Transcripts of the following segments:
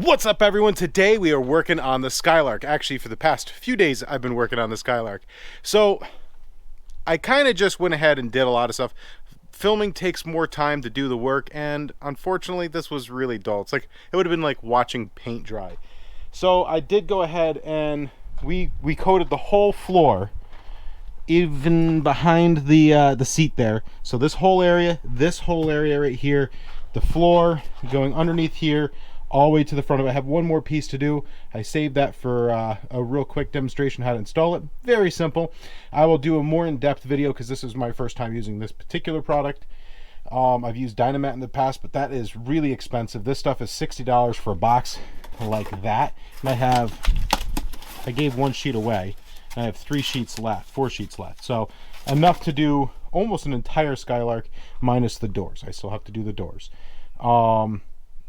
What's up, everyone? Today we are working on the Skylark. Actually, for the past few days I've been working on the Skylark. So I kind of just went ahead and did a lot of stuff. Filming takes more time to do the work, and unfortunately this was really dull. It's like it would have been like watching paint dry. So I did go ahead and we coated the whole floor, even behind the seat there. So this whole area right here, the floor going underneath here all the way to the front of it. I have one more piece to do. I saved that for a real quick demonstration how to install it. Very simple. I will do a more in-depth video because this is my first time using this particular product. I've used Dynamat in the past, but that is really expensive. This stuff is $60 for a box like that. And I gave one sheet away. And I have 4 sheets left. So enough to do almost an entire Skylark minus the doors. I still have to do the doors.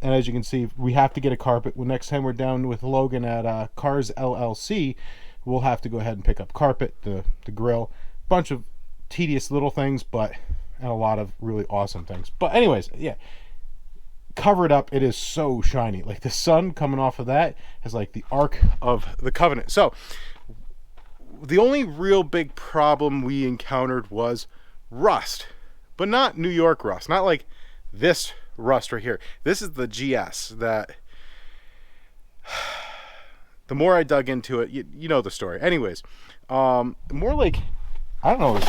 And as you can see, we have to get a carpet. Well, next time we're down with Logan at Cars LLC, we'll have to go ahead and pick up carpet, the grill, bunch of tedious little things, and a lot of really awesome things. But anyways, yeah, cover it up. It is so shiny. Like the sun coming off of that is like the Ark of the Covenant. So the only real big problem we encountered was rust, but not New York rust, not like this rust right here. This is the GS that the more I dug into it, you know the story. Anyways, more like, I don't know,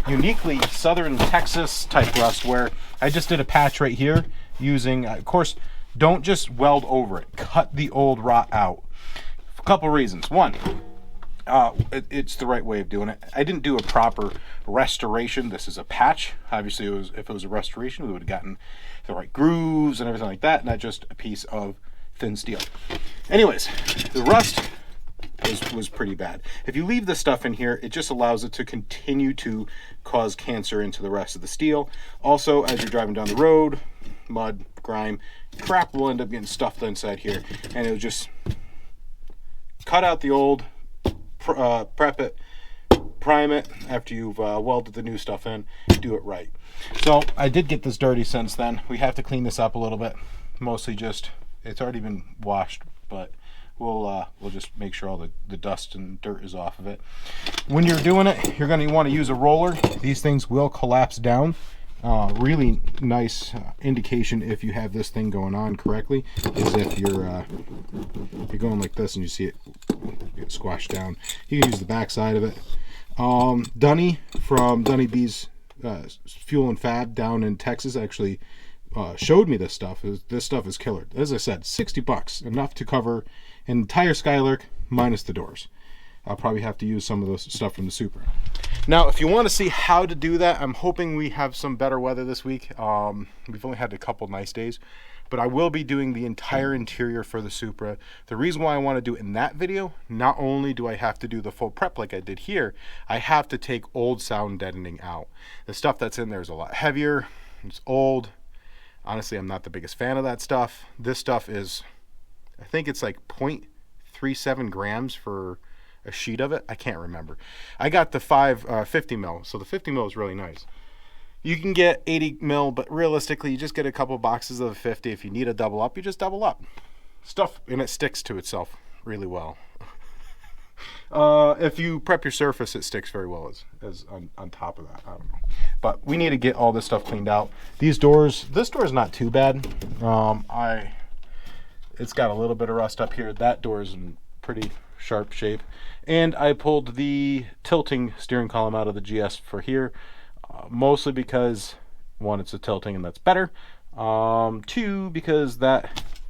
uniquely southern Texas type rust, where I just did a patch right here using, of course, don't just weld over it, cut the old rot out. A couple reasons. One, it's the right way of doing it. I didn't do a proper restoration. This is a patch. Obviously, if it was a restoration, we would have gotten the right grooves and everything like that, not just a piece of thin steel. Anyways, the rust was pretty bad. If you leave this stuff in here, it just allows it to continue to cause cancer into the rest of the steel. Also, as you're driving down the road, mud, grime, crap will end up getting stuffed inside here, and it'll just cut out the old, prep it, prime it after you've welded the new stuff in, do it right. So I did get this dirty since then. We have to clean this up a little bit. Mostly just, it's already been washed, but we'll just make sure all the dust and dirt is off of it. When you're doing it, you're going to want to use a roller. These things will collapse down. Really nice indication if you have this thing going on correctly is if you're going like this and you see it get squashed down. You can use the back side of it. Dunny from Dunny B's Fuel and Fab down in Texas actually showed me this stuff. This stuff is killer. As I said, $60, enough to cover an entire Skylark minus the doors. I'll probably have to use some of the stuff from the Supra. Now, if you want to see how to do that, I'm hoping we have some better weather this week. We've only had a couple nice days, but I will be doing the entire interior for the Supra. The reason why I want to do it in that video, not only do I have to do the full prep like I did here, I have to take old sound deadening out. The stuff that's in there is a lot heavier. It's old. Honestly, I'm not the biggest fan of that stuff. This stuff is, I think it's like 0.37 grams for a sheet of it. I can't remember. I got the 50 mil, so the 50 mil is really nice. You can get 80 mil, but realistically, you just get a couple boxes of the 50. If you need a double up, you just double up. Stuff, and it sticks to itself really well. If you prep your surface, it sticks very well as on top of that. I don't know. But we need to get all this stuff cleaned out. These doors, this door is not too bad. It's got a little bit of rust up here. That door is in pretty sharp shape. And I pulled the tilting steering column out of the GS for here, mostly because, one, it's a tilting and that's better. Two, because the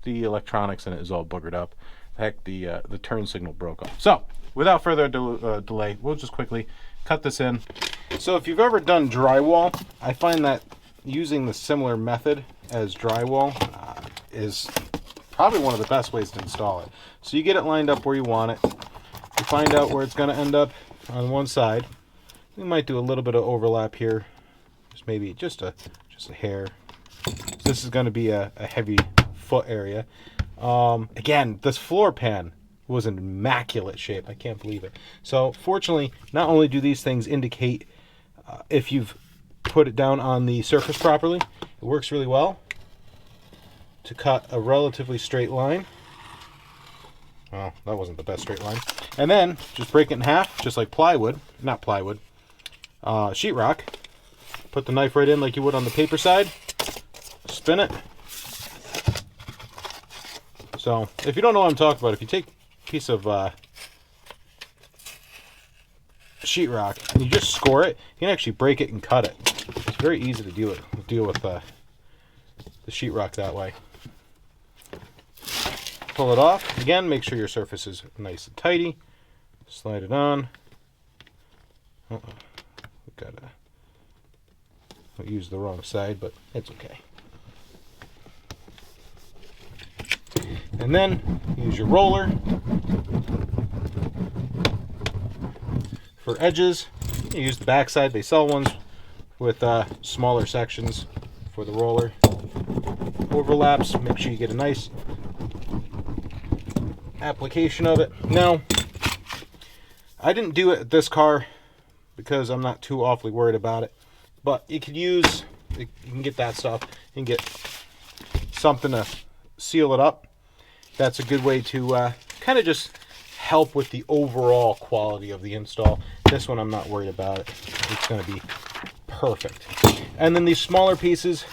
electronics in it is all boogered up. Heck, the turn signal broke off. So without further delay, we'll just quickly cut this in. So if you've ever done drywall, I find that using the similar method as drywall is probably one of the best ways to install it. So you get it lined up where you want it. You find out where it's going to end up on one side. We might do a little bit of overlap here, just maybe just a hair. This is going to be a heavy foot area. Again, this floor pan was in immaculate shape. I can't believe it. So fortunately, not only do these things indicate if you've put it down on the surface properly, it works really well to cut a relatively straight line. Well, that wasn't the best straight line. And then just break it in half, just like plywood. Not plywood. Sheetrock. Put the knife right in like you would on the paper side. Spin it. So, if you don't know what I'm talking about, if you take a piece of sheetrock and you just score it, you can actually break it and cut it. It's very easy to deal with the sheetrock that way. Pull it off. Again, make sure your surface is nice and tidy. Slide it on. We used the wrong side, but it's okay. And then use your roller for edges. You use the back side. They sell ones with smaller sections for the roller. Overlaps. Make sure you get a nice application of it. Now, I didn't do it at this car because I'm not too awfully worried about it. But you can you can get that stuff. You can get something to seal it up. That's a good way to kind of just help with the overall quality of the install. This one I'm not worried about it. It's going to be perfect. And then these smaller pieces,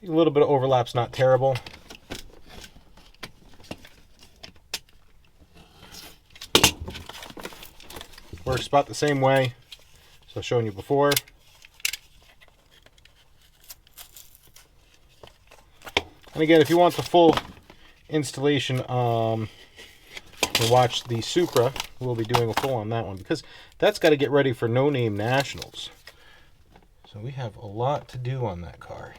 a little bit of overlap's not terrible. Works about the same way. So I've shown you before. And again, if you want the full installation, to watch the Supra, we'll be doing a full on that one because that's got to get ready for No Name Nationals. So we have a lot to do on that car.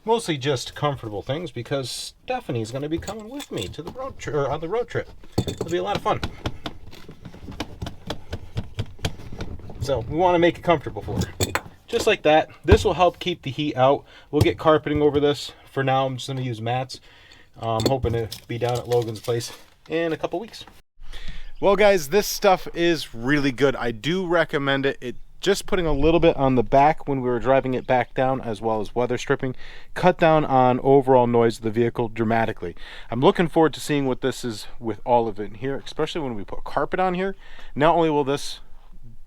Mostly just comfortable things because Stephanie's going to be coming with me to the on the road trip. It'll be a lot of fun. So we want to make it comfortable for her. Just like that. This will help keep the heat out. We'll get carpeting over this. For now, I'm just going to use mats. I'm hoping to be down at Logan's place in a couple weeks. Well, guys, this stuff is really good. I do recommend it. Just putting a little bit on the back when we were driving it back down, as well as weather stripping, cut down on overall noise of the vehicle dramatically. I'm looking forward to seeing what this is with all of it in here, especially when we put carpet on here. Not only will this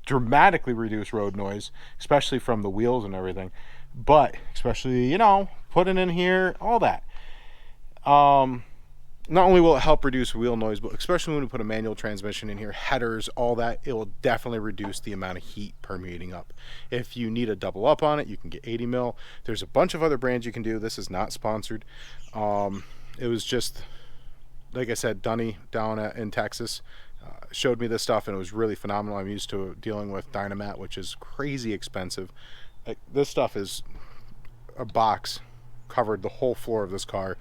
dramatically reduce road noise, especially from the wheels and everything, but especially, you know, putting in here, all that. Not only will it help reduce wheel noise, but especially when we put a manual transmission in here, headers, all that, it will definitely reduce the amount of heat permeating up. If you need a double up on it, you can get 80 mil. There's a bunch of other brands you can do. This is not sponsored. It was just, like I said, Dunny down in Texas showed me this stuff, and it was really phenomenal. I'm used to dealing with Dynamat, which is crazy expensive. Like, this stuff is a box, covered the whole floor of this car.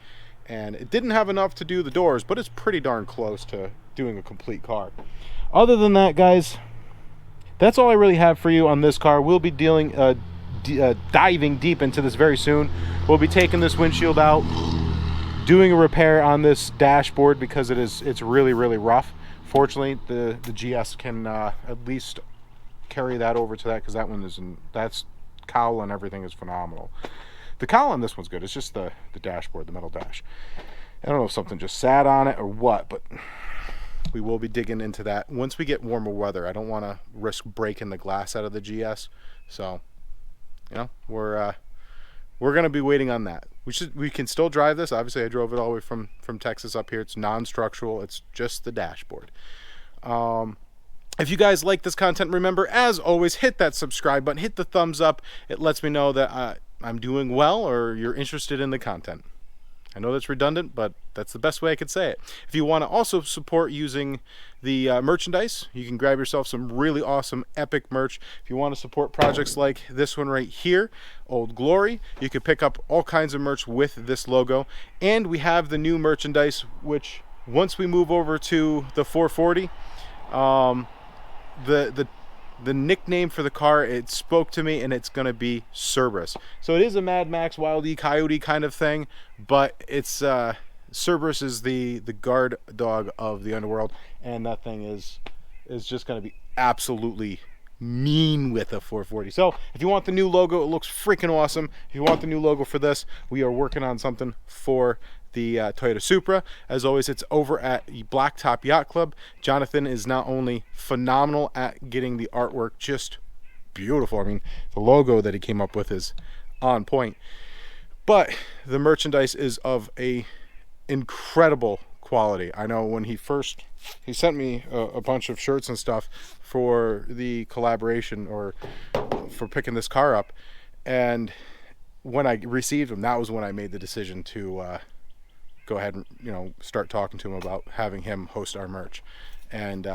And it didn't have enough to do the doors, but it's pretty darn close to doing a complete car. Other than that, guys, that's all I really have for you on this car. We'll be diving deep into this very soon. We'll be taking this windshield out, doing a repair on this dashboard because it's really, really rough. Fortunately, the GS can at least carry that over to that, because that one that's cowl and everything is phenomenal. The cowl on this one's good. It's just the dashboard, the metal dash. I don't know if something just sat on it or what, but we will be digging into that once we get warmer weather. I don't want to risk breaking the glass out of the GS, so you know, we're gonna be waiting on that. We can still drive this. Obviously, I drove it all the way from Texas up here. It's non-structural. It's just the dashboard. If you guys like this content, remember, as always, hit that subscribe button, hit the thumbs up. It lets me know that I'm doing well, or you're interested in the content. I know that's redundant, but that's the best way I could say it. If you want to also support using the merchandise, you can grab yourself some really awesome epic merch. If you want to support projects like this one right here, Old Glory, you can pick up all kinds of merch with this logo. And we have the new merchandise, which once we move over to the 440, the nickname for the car, it spoke to me, and it's going to be Cerberus. So it is a Mad Max, Wile E. Coyote kind of thing, but it's Cerberus is the guard dog of the underworld, and that thing is just going to be absolutely mean with a 440. So if you want the new logo, it looks freaking awesome. If you want the new logo for this, we are working on something for the Toyota Supra. As always, it's over at Blacktop Yacht Club. Jonathan is not only phenomenal at getting the artwork just beautiful. I mean, the logo that he came up with is on point, but the merchandise is of a incredible quality. I know when he sent me a bunch of shirts and stuff for the collaboration or for picking this car up, and when I received them, that was when I made the decision to go ahead and, you know, start talking to him about having him host our merch. And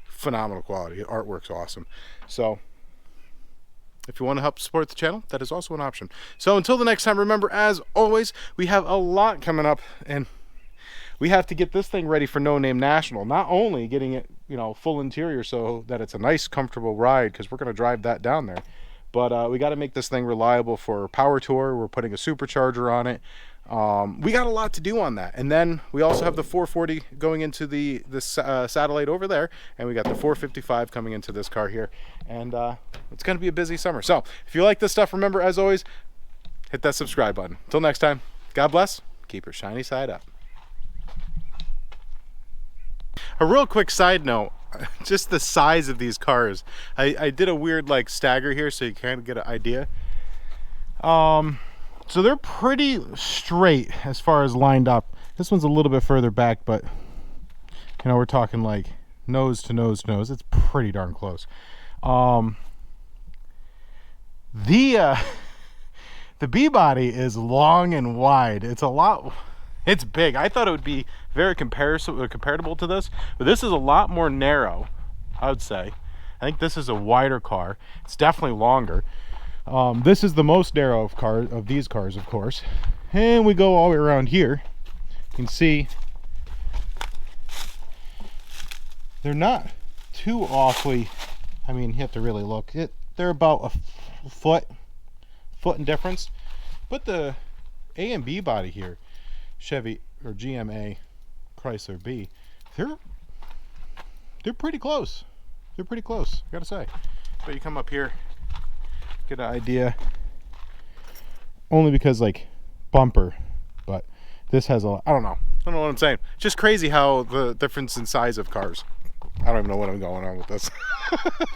phenomenal quality. Artwork's awesome. So if you want to help support the channel, that is also an option. So until the next time, remember, as always, we have a lot coming up, and we have to get this thing ready for No Name National. Not only getting it, you know, full interior so that it's a nice, comfortable ride, because we're going to drive that down there, but we got to make this thing reliable for Power Tour. We're putting a supercharger on it. We got a lot to do on that. And then we also have the 440 going into the satellite over there, and we got the 455 coming into this car here, and it's going to be a busy summer. So if you like this stuff, remember, as always, hit that subscribe button. Until next time, God bless. Keep your shiny side up. A real quick side note, just the size of these cars. I did a weird like stagger here so you kind of get an idea. So they're pretty straight as far as lined up. This one's a little bit further back, but you know, we're talking like nose to nose to nose. It's pretty darn close. The B body is long and wide. It's big. I thought it would be very comparable to this, but this is a lot more narrow, I would say. I think this is a wider car. It's definitely longer. This is the most narrow of these cars, of course. And we go all the way around here. You can see they're not too awfully, I mean, you have to really look. They're about a foot in difference. But the A and B body here, Chevy or GMA Chrysler B, they're pretty close. They're pretty close, I gotta say. But you come up here, get an idea, only because like bumper, but this has I don't know what I'm saying. Just crazy how the difference in size of cars. I don't even know what I'm going on with this.